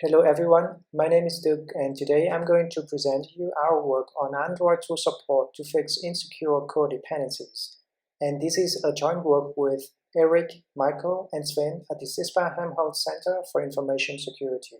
Hello everyone, my name is Doug and today I'm going to present you our work on Android tool support to fix insecure code dependencies. And this is a joint work with Eric, Michael, and Sven at the CISPA Helmholtz Center for Information Security.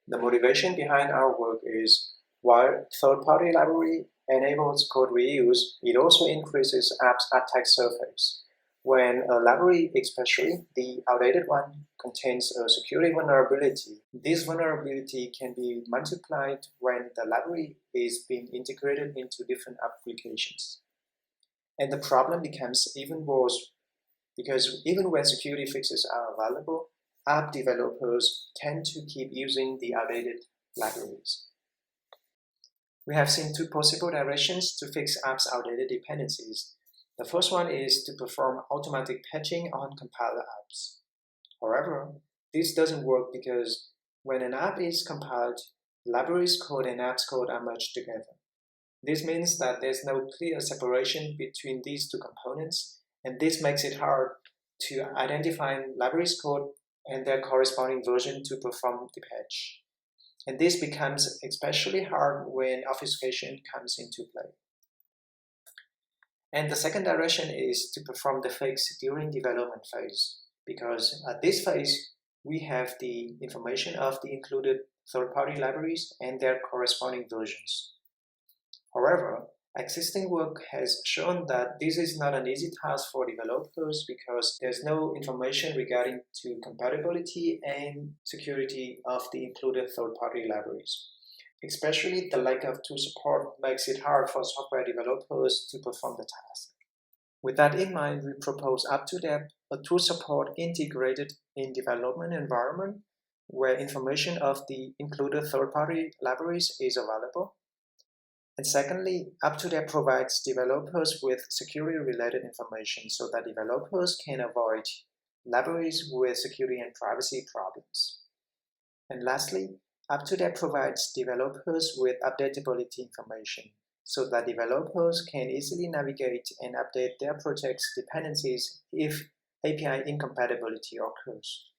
The motivation behind our work is while third-party library enables code reuse, it also increases apps attack surface. When a library, especially the outdated one, contains a security vulnerability, this vulnerability can be multiplied when the library is being integrated into different applications. And the problem becomes even worse because even when security fixes are available, app developers tend to keep using the outdated libraries. We have seen two possible directions to fix apps' outdated dependencies. The first one is to perform automatic patching on compiled apps. However, this doesn't work because when an app is compiled, libraries code and apps code are merged together. This means that there's no clear separation between these two components, and this makes it hard to identify libraries code and their corresponding version to perform the patch. And this becomes especially hard when obfuscation comes into play. And the second direction is to perform the fix during development phase, because at this phase, we have the information of the included third-party libraries and their corresponding versions. However, existing work has shown that this is not an easy task for developers because there's no information regarding to compatibility and security of the included third-party libraries. Especially the lack of tool support makes it hard for software developers to perform the task. With that in mind, we propose Up2Dep, a tool support integrated in development environment where information of the included third-party libraries is available. And secondly, Up2Dep provides developers with security-related information so that developers can avoid libraries with security and privacy problems. And lastly, Up2Dep provides developers with updatability information so that developers can easily navigate and update their project's dependencies if API incompatibility occurs.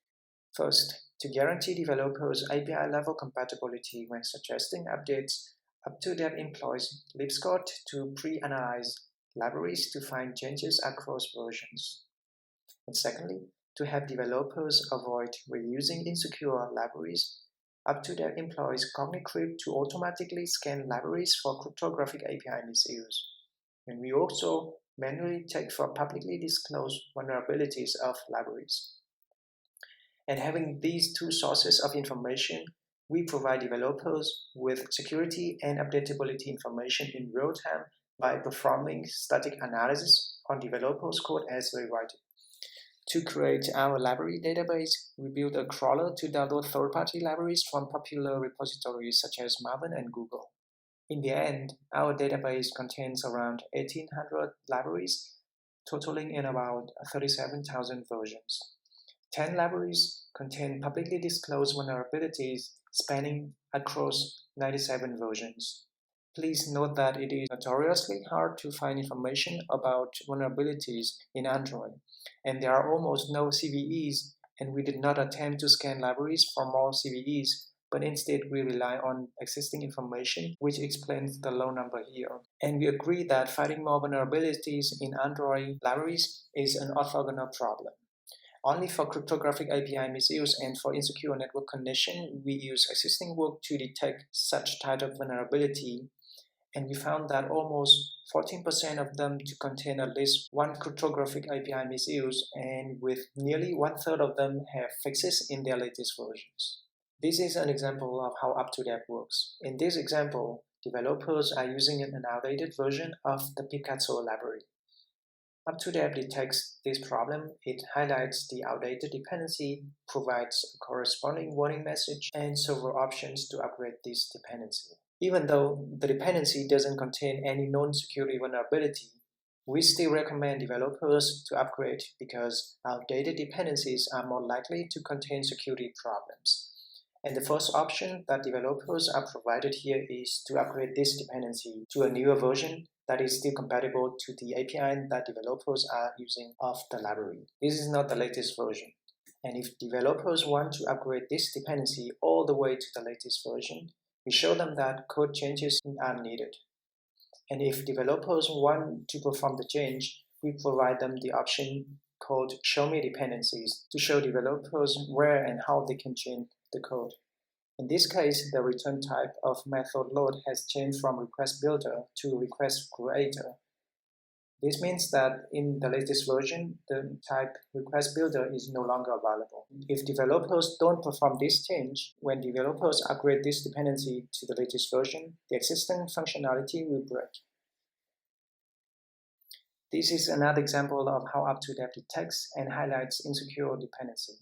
First, to guarantee developers API-level compatibility when suggesting updates, Up2Dep employs libscot to pre-analyze libraries to find changes across versions. And secondly, to help developers avoid reusing insecure libraries, Up2Dep employs CuongNguyen to automatically scan libraries for cryptographic API misuse. And we also manually check for publicly disclosed vulnerabilities of libraries. And having these two sources of information, we provide developers with security and updatability information in real time by performing static analysis on developers' code as they write it. To create our library database, we built a crawler to download third-party libraries from popular repositories such as Maven and Google. In the end, our database contains around 1,800 libraries, totaling in about 37,000 versions. 10 libraries contain publicly disclosed vulnerabilities spanning across 97 versions. Please note that it is notoriously hard to find information about vulnerabilities in Android, and there are almost no CVEs, and we did not attempt to scan libraries from all CVEs, but instead we rely on existing information, which explains the low number here. And we agree that finding more vulnerabilities in Android libraries is an orthogonal problem. Only for cryptographic API misuse and for insecure network connection, we use existing work to detect such type of vulnerability, and we found that almost 14% of them to contain at least one cryptographic API misuse, and with nearly one-third of them have fixes in their latest versions. This is an example of how Up2Dep works. In this example, developers are using an outdated version of the Picasso library. Up2Dep detects this problem, it highlights the outdated dependency, provides a corresponding warning message, and several options to upgrade this dependency. Even though the dependency doesn't contain any known security vulnerability, we still recommend developers to upgrade because outdated dependencies are more likely to contain security problems. And the first option that developers are provided here is to upgrade this dependency to a newer version that is still compatible to the API that developers are using of the library. This is not the latest version. And if developers want to upgrade this dependency all the way to the latest version, we show them that code changes are needed. And if developers want to perform the change, we provide them the option called Show Me Dependencies to show developers where and how they can change the code. In this case, the return type of method load has changed from request builder to request creator. This means that in the latest version, the type request builder is no longer available. If developers don't perform this change, when developers upgrade this dependency to the latest version, the existing functionality will break. This is another example of how Up2Dep detects and highlights insecure dependency.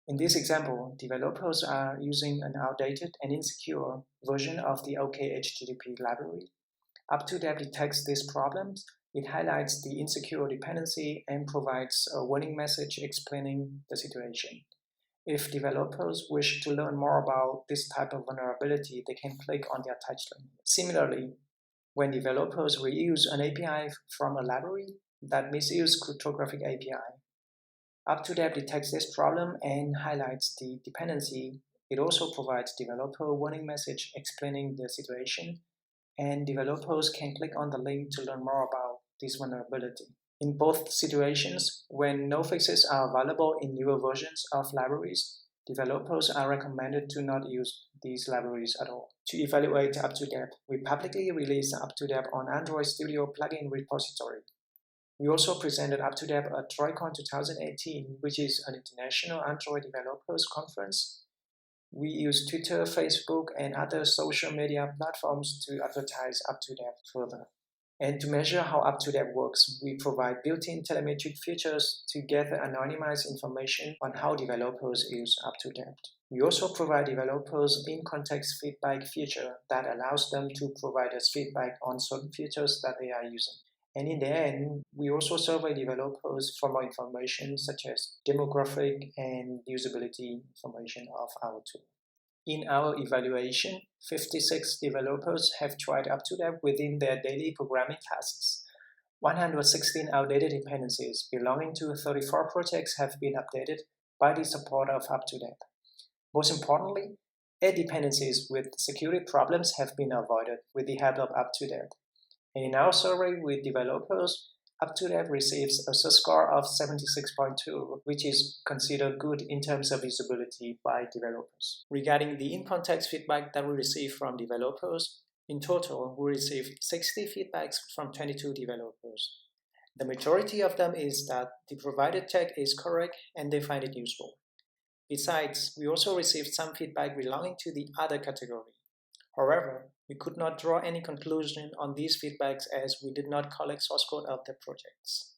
In this example, developers are using an outdated and insecure version of the OKHTTP library. Up2Dep detects these problems. It highlights the insecure dependency and provides a warning message explaining the situation. If developers wish to learn more about this type of vulnerability, they can click on the attached link. Similarly, when developers reuse an API from a library that misuses cryptographic API, Up2Dep detects this problem and highlights the dependency. It also provides developer warning message explaining the situation, and developers can click on the link to learn more about this vulnerability. In both situations, when no fixes are available in newer versions of libraries, developers are recommended to not use these libraries at all. To evaluate Up2Dep, we publicly released Up2Dep on Android Studio plugin repository. We also presented Up2Dep at TroyCon 2018, which is an international Android developers conference. We use Twitter, Facebook, and other social media platforms to advertise Up2Dep further. And to measure how Up2Dep works, we provide built-in telemetric features to gather anonymized information on how developers use Up2Dep. We also provide developers in-context feedback feature that allows them to provide us feedback on certain features that they are using. And in the end, we also survey developers for more information such as demographic and usability information of our tool. In our evaluation, 56 developers have tried Up2Dep within their daily programming tasks. 116 outdated dependencies belonging to 34 projects have been updated by the support of Up2Dep. Most importantly, 8 dependencies with security problems have been avoided with the help of Up2Dep. And in our survey with developers, Up2Dep receives a score of 76.2, which is considered good in terms of usability by developers. Regarding the in-context feedback that we receive from developers, in total, we received 60 feedbacks from 22 developers. The majority of them is that the provided tag is correct and they find it useful. Besides, we also received some feedback belonging to the other category. However, we could not draw any conclusion on these feedbacks as we did not collect source code of the projects.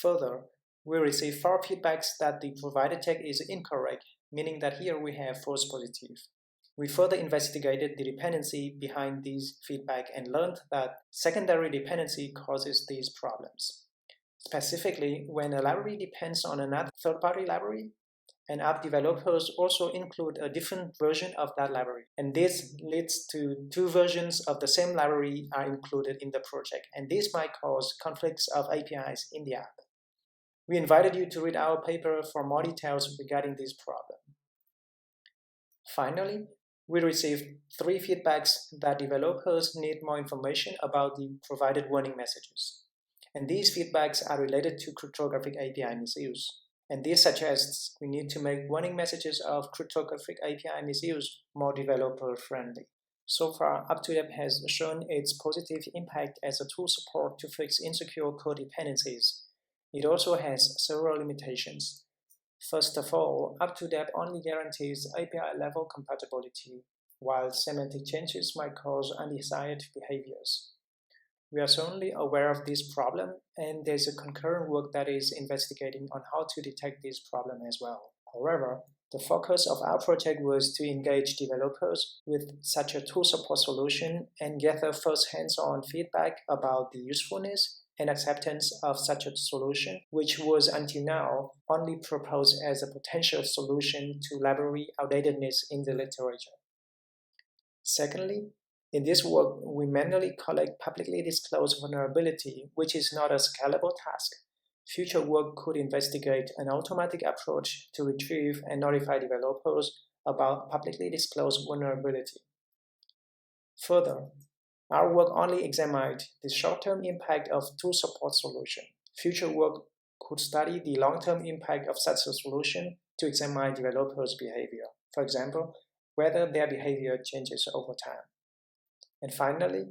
Further, we received 4 feedbacks that the provided tag is incorrect, meaning that here we have false positive. We further investigated the dependency behind these feedback and learned that secondary dependency causes these problems. Specifically, when a library depends on another third-party library, and app developers also include a different version of that library. And this leads to 2 versions of the same library are included in the project, and this might cause conflicts of APIs in the app. We invited you to read our paper for more details regarding this problem. Finally, we received 3 feedbacks that developers need more information about the provided warning messages. And these feedbacks are related to cryptographic API misuse. And this suggests we need to make warning messages of cryptographic API misuse more developer-friendly. So far, Up2Dep has shown its positive impact as a tool support to fix insecure code dependencies. It also has several limitations. First of all, Up2Dep only guarantees API-level compatibility, while semantic changes might cause undesired behaviors. We are certainly aware of this problem, and there's a concurrent work that is investigating on how to detect this problem as well. However, the focus of our project was to engage developers with such a tool support solution and gather first hands-on feedback about the usefulness and acceptance of such a solution, which was until now only proposed as a potential solution to library outdatedness in the literature. Secondly, in this work, we manually collect publicly disclosed vulnerability, which is not a scalable task. Future work could investigate an automatic approach to retrieve and notify developers about publicly disclosed vulnerability. Further, our work only examined the short-term impact of tool support solution. Future work could study the long-term impact of such a solution to examine developers' behavior, for example, whether their behavior changes over time. And finally,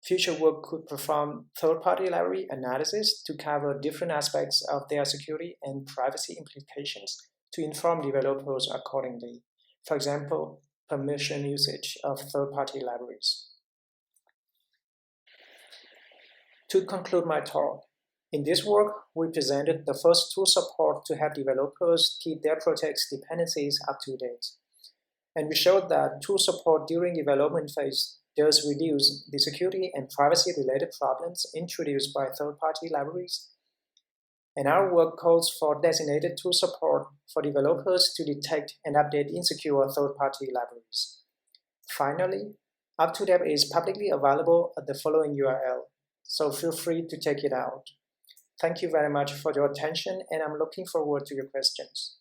future work could perform third-party library analysis to cover different aspects of their security and privacy implications to inform developers accordingly. For example, permission usage of third-party libraries. To conclude my talk, in this work, we presented the first tool support to help developers keep their project's dependencies up to date. And we showed that tool support during development phase does reduce the security and privacy-related problems introduced by third-party libraries. And our work calls for designated tool support for developers to detect and update insecure third-party libraries. Finally, Up2Dep is publicly available at the following URL, so feel free to check it out. Thank you very much for your attention, and I'm looking forward to your questions.